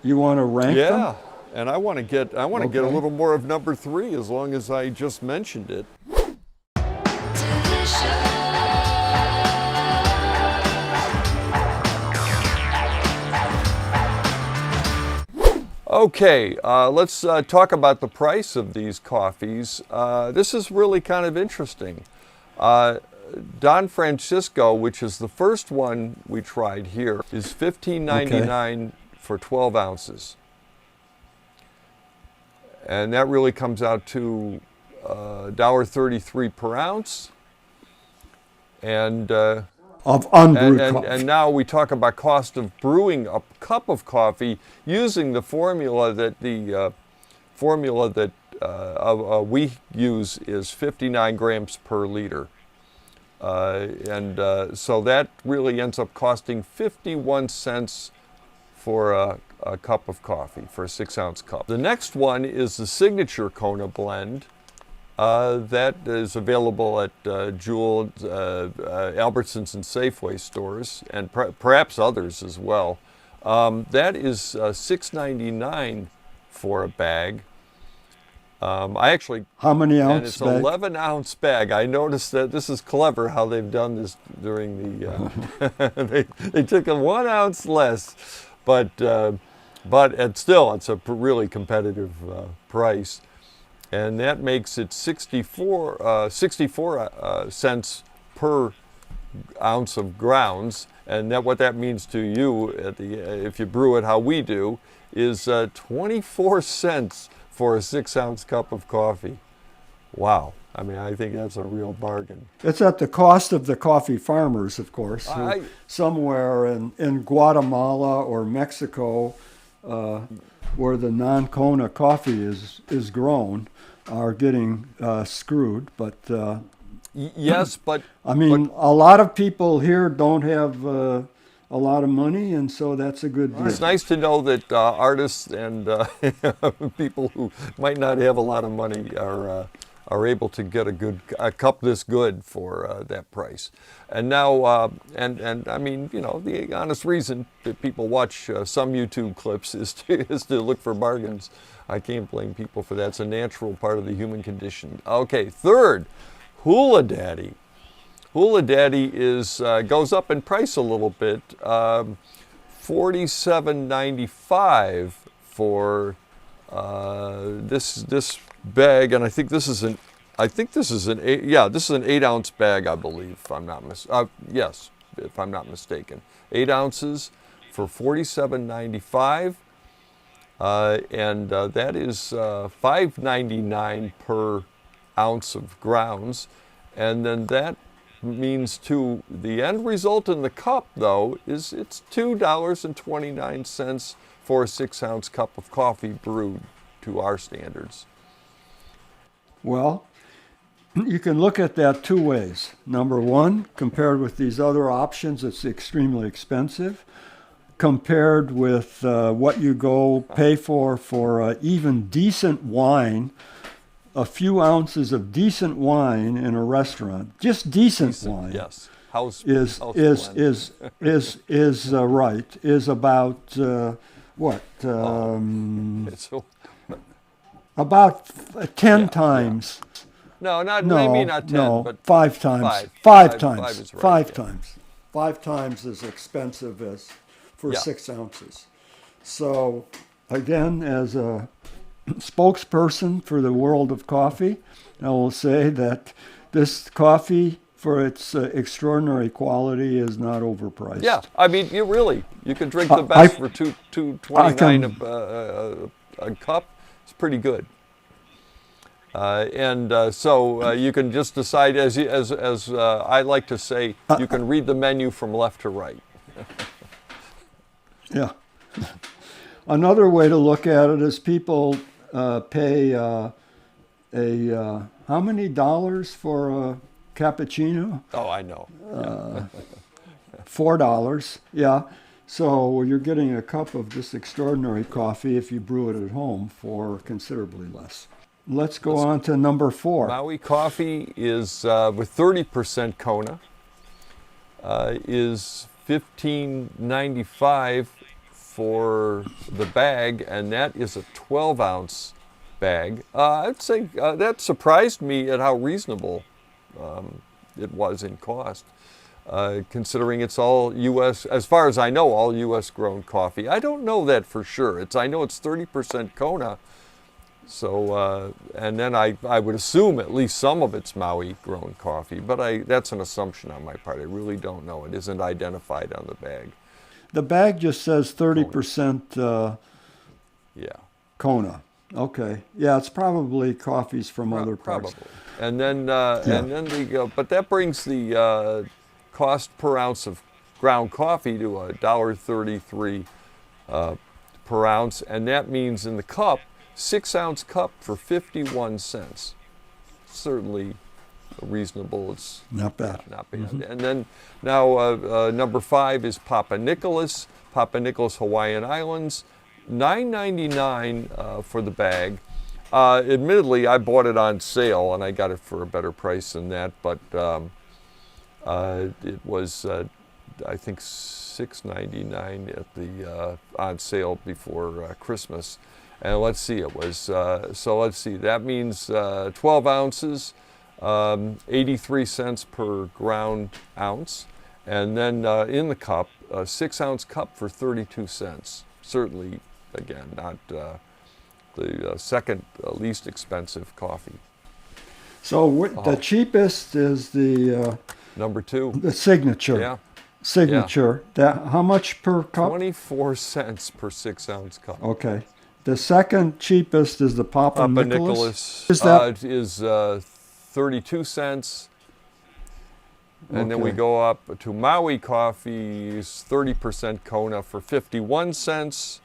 You want to rank them? Yeah, and I want to get a little more of number 3 as long as I just mentioned it. Okay, let's talk about the price of these coffees. This is really kind of interesting. Don Francisco, which is the first one we tried here, is $15.99 for 12 ounces. And that really comes out to $1.33 per ounce. And Of unbrewed coffee. and now we talk about cost of brewing a cup of coffee using the formula that we use is 59 grams per liter. So that really ends up costing 51 cents for a cup of coffee, for a 6-ounce cup. The next one is the signature Kona blend. That is available at Jewel, Albertsons, and Safeway stores, and perhaps others as well. That is $6.99 for a bag. I actually... How many ounce and it's bag? 11-ounce bag. I noticed that this is clever how they've done this during the... they took a 1 ounce less, but it's a really competitive price. And that makes it 64 cents per ounce of grounds. And what that means to you, if you brew it how we do, is 24 cents for a 6-ounce cup of coffee. Wow. I mean, I think that's a real bargain. It's at the cost of the coffee farmers, of course, who somewhere in Guatemala or Mexico, where the non-Kona coffee is grown, are getting screwed. But yes, but I mean, a lot of people here don't have a lot of money, and so that's a good deal. It's nice to know that artists and people who might not have a lot of money are able to get a cup this good for that price. And now, and I mean, you know, the honest reason that people watch some YouTube clips is to look for bargains. I can't blame people for that. It's a natural part of the human condition. Okay, third, Hula Daddy. Hula Daddy goes up in price a little bit, $47.95 for this bag, and I think this is an 8-ounce bag, I believe, if I'm not mistaken. 8 ounces for $47.95, and that is $5.99 per ounce of grounds, and then that means the end result in the cup, though, is it's $2.29 for a 6-ounce cup of coffee brewed to our standards. Well, you can look at that two ways. Number one, compared with these other options, it's extremely expensive. Compared with what you go pay for even decent wine, a few ounces of decent wine in a restaurant, just decent wine, yes, is about what? About 10 times. No, maybe not 10, but 5 times. 5 times. Is right, 5 yeah. times. 5 times as expensive as for 6 ounces. So, again, as a spokesperson for the world of coffee, I will say that this coffee, for its extraordinary quality, is not overpriced. Yeah, I mean, you can drink the best for $2.29 a cup. It's pretty good. So you can just decide, as I like to say, you can read the menu from left to right. Yeah. Another way to look at it is people pay how many dollars for a cappuccino? Oh, I know. $4. Yeah. So you're getting a cup of this extraordinary coffee if you brew it at home for considerably less. Let's go on to number 4. Maui coffee is with 30% Kona is $15.95 for the bag, and that is a 12-ounce bag. I'd say that surprised me at how reasonable it was in cost, considering it's all U.S., as far as I know, all U.S. grown coffee. I don't know that for sure. I know it's 30% Kona, so, and then I would assume at least some of it's Maui grown coffee, but that's an assumption on my part. I really don't know. It isn't identified on the bag. The bag just says 30% Yeah. Kona. Okay. Yeah, it's probably coffees from other parts. Probably. And then but that brings the cost per ounce of ground coffee to $1.33 per ounce, and that means in the cup, 6-ounce cup for 51 cents. Certainly reasonable. It's not bad. Not bad. Mm-hmm. And then now number 5 is Papa Nicholas Hawaiian Islands, $9.99 for the bag. Admittedly, I bought it on sale and I got it for a better price than that, but it was I think $6.99 at the on sale before Christmas. And let's see, it was so let's see. That means 12 ounces, 83 cents per ground ounce, and then in the cup, a 6-ounce cup for 32 cents. Certainly, again, not the second least expensive coffee. So the cheapest is the number 2, the signature. Yeah. Signature. Yeah. That how much per cup? 24 cents per 6-ounce cup. Okay. The second cheapest is the Papa Nicholas. Is that is 32 cents. And then we go up to Maui Coffees, 30% Kona for 51 cents.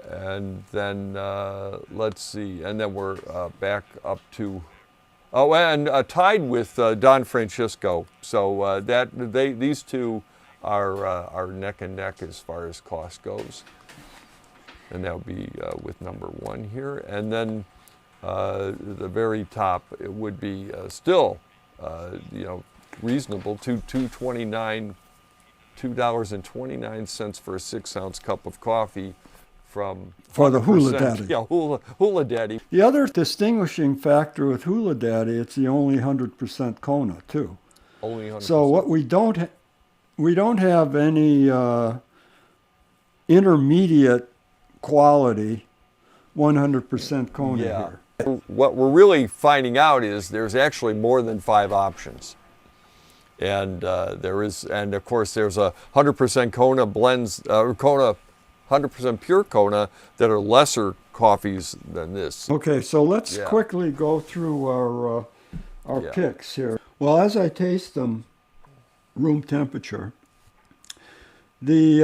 And then let's see, and then we're back up to, and tied with Don Francisco. So these two are neck and neck as far as cost goes. And that would be with number 1 here. And then the very top, it would be still, reasonable, $2.29 for a 6-ounce cup of coffee for the Hula Daddy. Yeah, Hula Daddy. The other distinguishing factor with Hula Daddy, it's the only 100% Kona too. Only 100%. So what we don't have any intermediate quality 100% Kona here. What we're really finding out is there's actually more than 5 options. And and of course there's a 100% Kona blends, Kona, 100% pure Kona that are lesser coffees than this. Okay, so let's quickly go through our picks here. Well, as I taste them, room temperature, the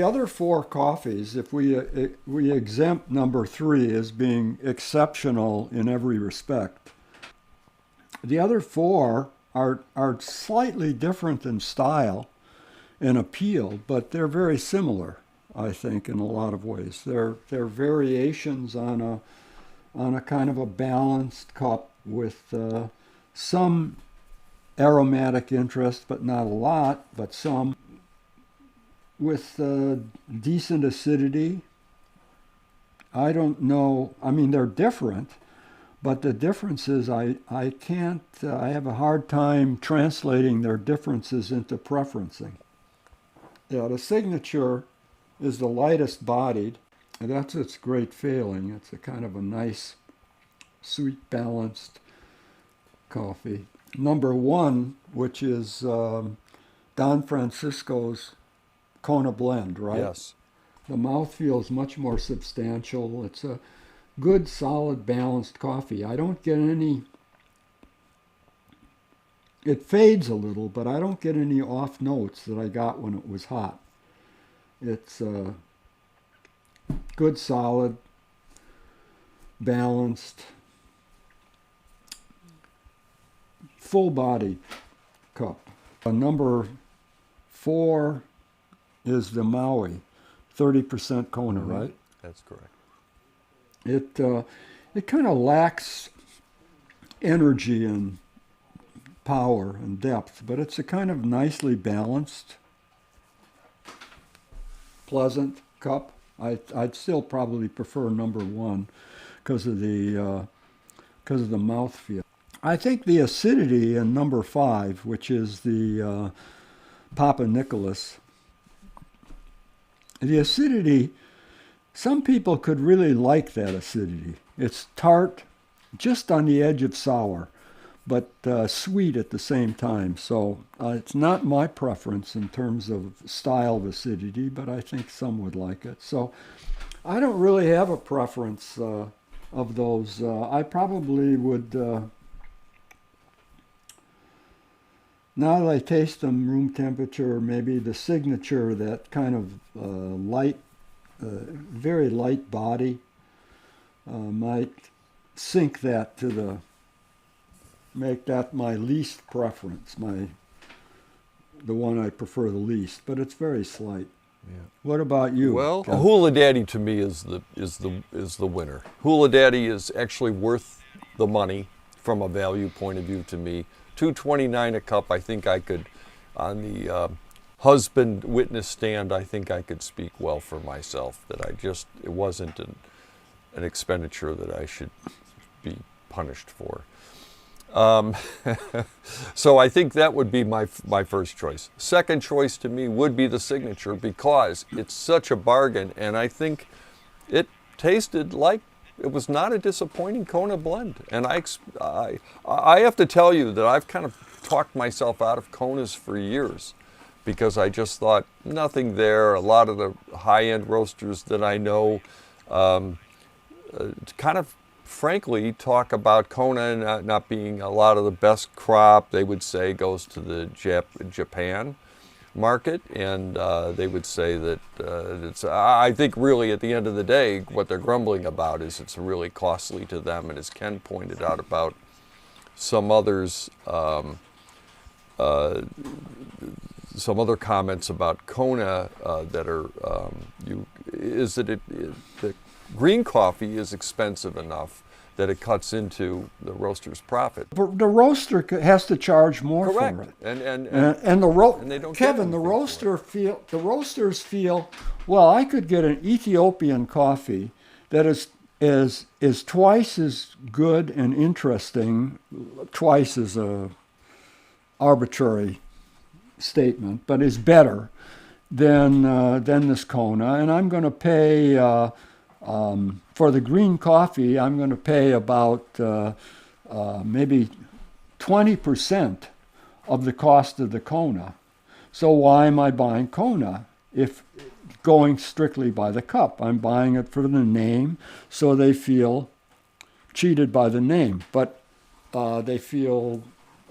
other 4 coffees, if we exempt number 3 as being exceptional in every respect, the other 4 are slightly different in style and appeal, but they're very similar, I think, in a lot of ways. They're variations on a kind of a balanced cup with some aromatic interest, but not a lot, but some, with decent acidity. I don't know, I mean, they're different, but the difference is I have a hard time translating their differences into preferencing. Yeah, the signature is the lightest bodied, and that's its great failing. It's a kind of a nice, sweet, balanced coffee. Number 1, which is Don Francisco's Kona blend, right? Yes. The mouthfeel is much more substantial. It's a good, solid, balanced coffee. I don't get any, it fades a little, but I don't get any off notes that I got when it was hot. It's good, solid, balanced, full-bodied cup. Number 4 is the Maui, 30% Kona, right? That's correct. It kind of lacks energy and power and depth, but it's a kind of nicely balanced pleasant cup. I'd still probably prefer number one because of the mouthfeel. I think the acidity in number 5, which is the Papa Nicholas, the acidity, some people could really like that acidity. It's tart, just on the edge of sour, but sweet at the same time. So it's not my preference in terms of style of acidity, but I think some would like it. So I don't really have a preference of those. I probably would, now that I taste them room temperature, maybe the signature, that kind of light, very light body, might sink that to make that my least preference, the one I prefer the least, but it's very slight. Yeah. What about you? Well, Kenneth? a Hula Daddy to me is the winner. Hula Daddy is actually worth the money from a value point of view to me. $2.29 a cup. I think I could, on the husband witness stand, I think I could speak well for myself. That it wasn't an expenditure that I should be punished for. So I think that would be my first choice. Second choice to me would be the signature, because it's such a bargain, and I think it tasted like it was not a disappointing Kona blend. And I have to tell you that I've kind of talked myself out of Konas for years, because I just thought nothing there. A lot of the high-end roasters that I know kind of frankly talk about Kona not being a lot of the best crop. They would say goes to the Japan market, and they would say that I think really at the end of the day what they're grumbling about is it's really costly to them. And as Ken pointed out about some others, some other comments about Kona that are the green coffee is expensive enough that it cuts into the roaster's profit. But the roaster has to charge more Correct. for it. And they don't Kevin, get the roasters feel, well, I could get an Ethiopian coffee that is twice as good and interesting, twice as a arbitrary statement, but is better than this Kona, and I'm going to pay for the green coffee. I'm going to pay about maybe 20% of the cost of the Kona. So why am I buying Kona if going strictly by the cup? I'm buying it for the name, so they feel cheated by the name, but they feel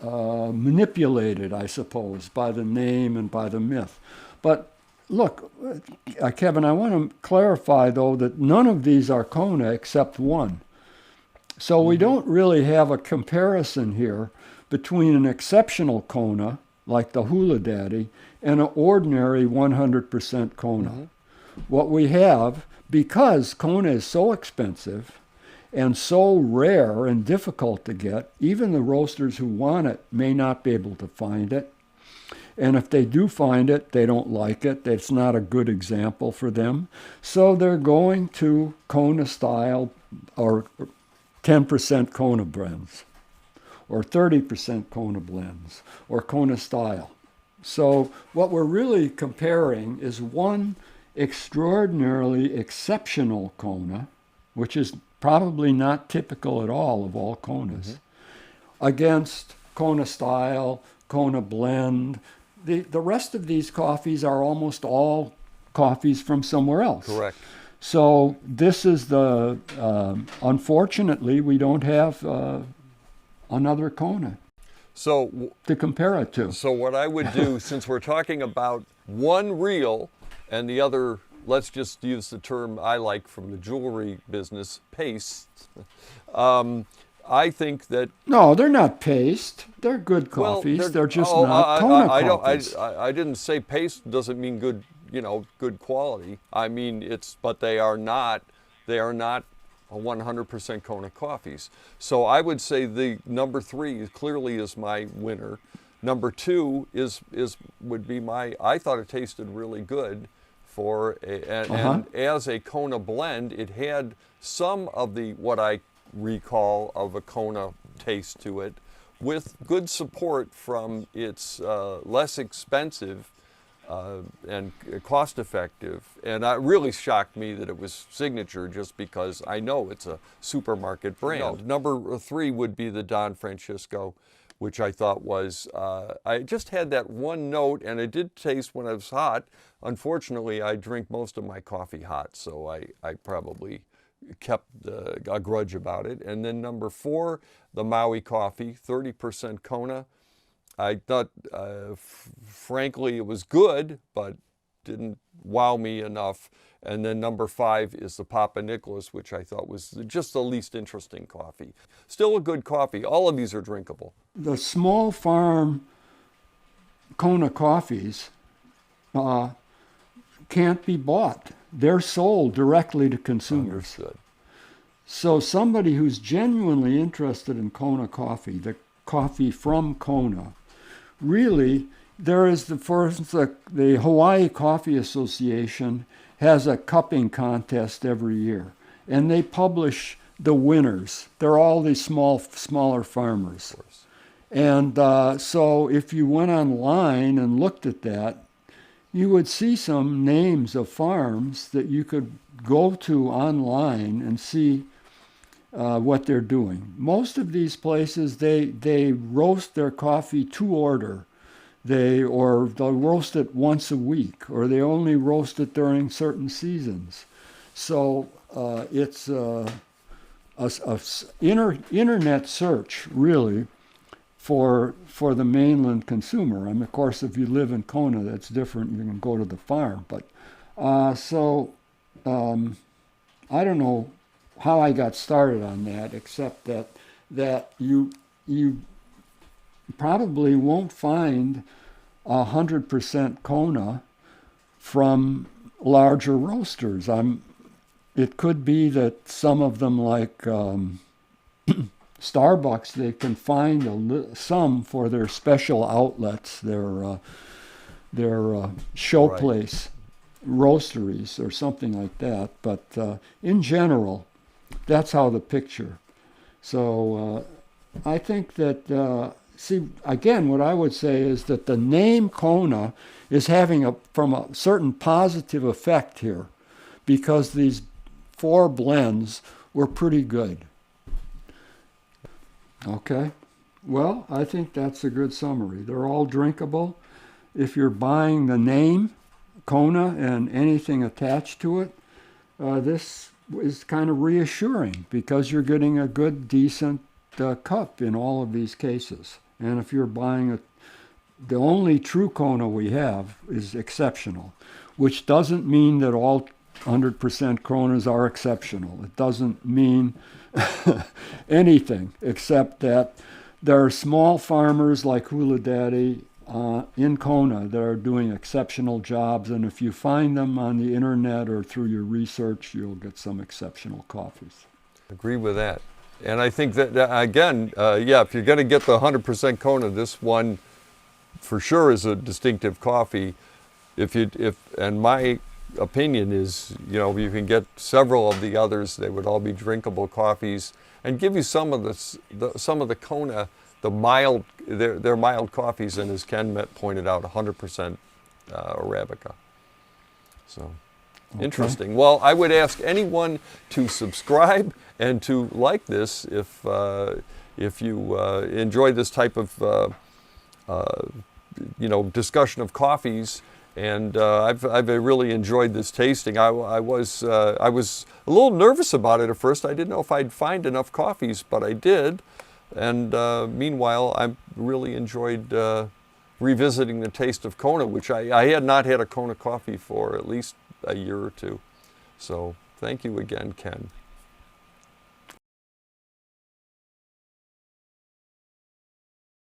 manipulated, I suppose, by the name and by the myth. But look, Kevin, I want to clarify, though, that none of these are Kona except one. So we don't really have a comparison here between an exceptional Kona, like the Hula Daddy, and an ordinary 100% Kona. Mm-hmm. What we have, because Kona is so expensive and so rare and difficult to get, even the roasters who want it may not be able to find it. And if they do find it, they don't like it. It's not a good example for them. So they're going to Kona style or 10% Kona blends or 30% Kona blends or Kona style. So what we're really comparing is one extraordinarily exceptional Kona, which is probably not typical at all of all Konas, against Kona style, Kona blend. The rest of these coffees are almost all coffees from somewhere else. Correct. So this is unfortunately, we don't have another Kona to compare it to. So what I would do, since we're talking about one real and the other, let's just use the term I like from the jewelry business, paste. I think that... No, they're not paste. They're good coffees. Well, they're just not Kona coffees. I didn't say paste doesn't mean good, good quality. I mean, but they are not a 100% Kona coffees. So I would say the number 3 clearly is my winner. Number 2 would be I thought it tasted really good and as a Kona blend, it had some of the, what I recall of a Kona taste to it, with good support from its less expensive and cost-effective. And it really shocked me that it was signature, just because I know it's a supermarket brand. Number 3 would be the Don Francisco, which I thought was, I just had that one note, and it did taste when it was hot. Unfortunately, I drink most of my coffee hot, so I probably kept a grudge about it. And then number 4, the Maui coffee, 30% Kona. I thought, frankly, it was good, but didn't wow me enough. And then number 5 is the Papa Nicholas, which I thought was just the least interesting coffee. Still a good coffee. All of these are drinkable. The small farm Kona Coffees can't be bought. They're sold directly to consumers. Understood. So somebody who's genuinely interested in Kona coffee, the coffee from Kona, really, there is for instance, the Hawaii Coffee Association has a cupping contest every year, and they publish the winners. They're all these smaller farmers. Of course. And so if you went online and looked at that, you would see some names of farms that you could go to online and see what they're doing. Most of these places, they roast their coffee to order. They'll roast it once a week, or they only roast it during certain seasons. So it's a internet search, really, for the mainland consumer. And of course, if you live in Kona, that's different. You can go to the farm. But I don't know how I got started on that, except that you probably won't find 100% Kona from larger roasters. It could be that some of them, like Starbucks, they can find some for their special outlets, their showplace roasteries or something like that. But in general, that's how the picture. So I think that, see, again, what I would say is that the name Kona is having a certain positive effect here, because these 4 blends were pretty good. Okay, well, I think that's a good summary. They're all drinkable. If you're buying the name Kona and anything attached to it, this is kind of reassuring, because you're getting a good, decent cup in all of these cases. And if you're buying the only true Kona we have is exceptional, which doesn't mean that all 100% Konas are exceptional. It doesn't mean anything, except that there are small farmers like Hula Daddy in Kona that are doing exceptional jobs, and if you find them on the internet or through your research, you'll get some exceptional coffees. Agree with that. And I think that, again, if you're going to get the 100% Kona, this one for sure is a distinctive coffee. And my opinion is, you can get several of the others. They would all be drinkable coffees, and give you some of the Kona, they're mild coffees, and as Ken pointed out, 100% Arabica. So. Okay. Interesting. Well, I would ask anyone to subscribe and to like this if you enjoy this type of discussion of coffees. And I've really enjoyed this tasting. I was a little nervous about it at first. I didn't know if I'd find enough coffees, but I did. And meanwhile, I really enjoyed revisiting the taste of Kona, which I had not had a Kona coffee for at least a year or two. So thank you again, Ken.